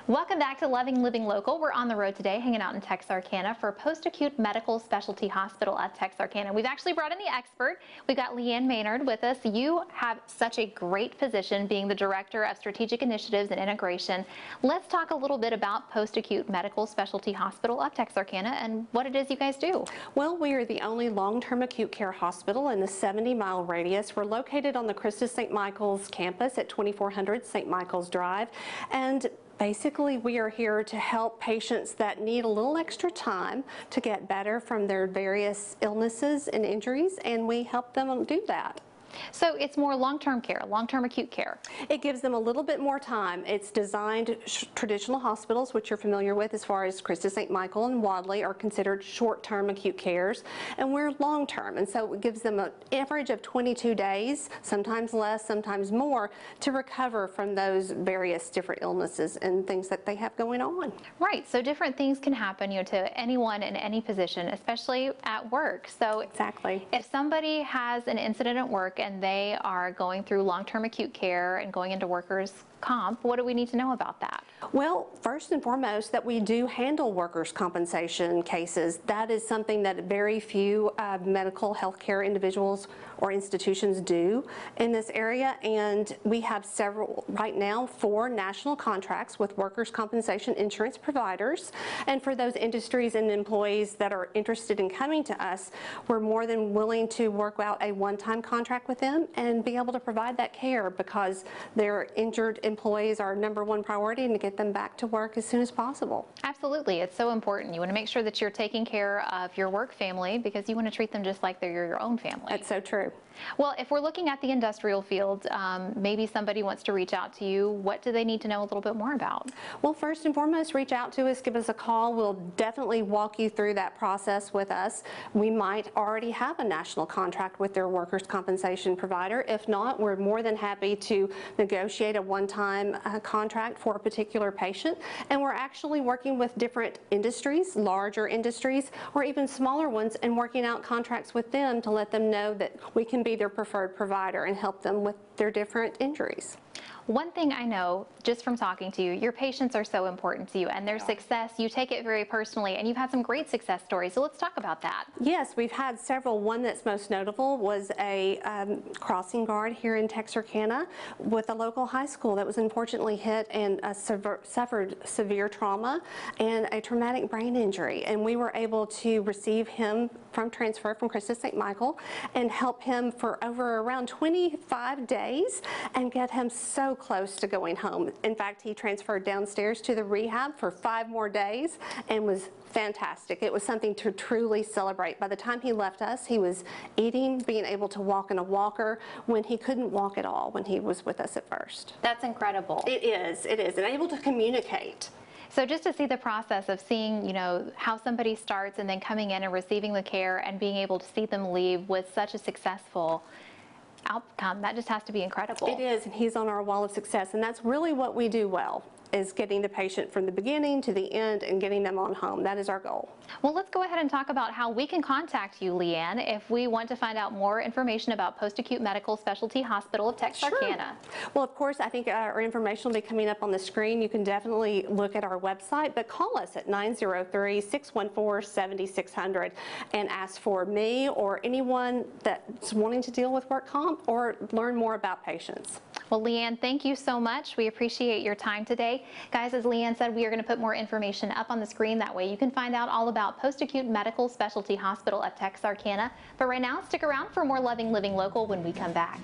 Welcome back to Loving Living Local. We're on the road today hanging out in Texarkana for Post-Acute Medical Specialty Hospital at Texarkana. We've actually brought in the expert. We've got Leanne Maynard with us. You have such a great position being the Director of Strategic Initiatives and Integration. Let's talk a little bit about Post-Acute Medical Specialty Hospital of Texarkana and what it is you guys do. Well, we are the only long-term acute care hospital in the 70-mile radius. We're located on the Christus St. Michael's campus at 2400 St. Michael's Drive. And basically, we are here to help patients that need a little extra time to get better from their various illnesses and injuries, and we help them do that. So it's more long-term care, long-term acute care. It gives them a little bit more time. It's designed, traditional hospitals, which you're familiar with as far as Christus St. Michael and Wadley, are considered short-term acute cares, and we're long-term. And so it gives them an average of 22 days, sometimes less, sometimes more, to recover from those various different illnesses and things that they have going on. Right, so different things can happen, to anyone in any position, especially at work. So exactly. If somebody has an incident at work and they are going through long-term acute care and going into workers' comp, what do we need to know about that? Well, first and foremost, that we do handle workers' compensation cases. That is something that very few medical healthcare individuals or institutions do in this area, and we have several, right now, 4 national contracts with workers' compensation insurance providers. And for those industries and employees that are interested in coming to us, we're more than willing to work out a one-time contract with them and be able to provide that care, because their injured employees are our #1 priority, and to get them back to work as soon as possible. Absolutely, it's so important. You want to make sure that you're taking care of your work family, because you want to treat them just like they're your own family. That's so true. Well, if we're looking at the industrial field, maybe somebody wants to reach out to you. What do they need to know a little bit more about? Well, first and foremost, reach out to us, give us a call. We'll definitely walk you through that process with us. We might already have a national contract with their workers' compensation provider. If not, we're more than happy to negotiate a one-time contract for a particular patient. And we're actually working with different industries, larger industries, or even smaller ones, and working out contracts with them to let them know that we can be their preferred provider and help them with their different injuries. One thing I know just from talking to you, your patients are so important to you, and their success, you take it very personally, and you've had some great success stories. So let's talk about that. Yes, we've had several. One that's most notable was a crossing guard here in Texarkana with a local high school that was unfortunately hit and suffered severe trauma and a traumatic brain injury. And we were able to receive him from transfer from Christus St. Michael and help him for around 25 days and get him so close to going home. In fact, he transferred downstairs to the rehab for 5 more days and was fantastic. It was something to truly celebrate. By the time he left us, he was eating, being able to walk in a walker when he couldn't walk at all when he was with us at first. That's incredible. It is, and able to communicate. So just to see the process of seeing, how somebody starts and then coming in and receiving the care and being able to see them leave with such a successful outcome, that just has to be incredible. It is, and he's on our wall of success, and that's really what we do well, is getting the patient from the beginning to the end and getting them on home. That is our goal. Well, let's go ahead and talk about how we can contact you, Leanne, if we want to find out more information about Post-Acute Medical Specialty Hospital of Texarkana. Sure. Well, of course, I think our information will be coming up on the screen. You can definitely look at our website, but call us at 903-614-7600 and ask for me or anyone that's wanting to deal with work comp or learn more about patients. Well, Leanne, thank you so much. We appreciate your time today. Guys, as Leanne said, we are going to put more information up on the screen. That way you can find out all about Post-Acute Medical Specialty Hospital at Texarkana. But right now, stick around for more Loving Living Local when we come back.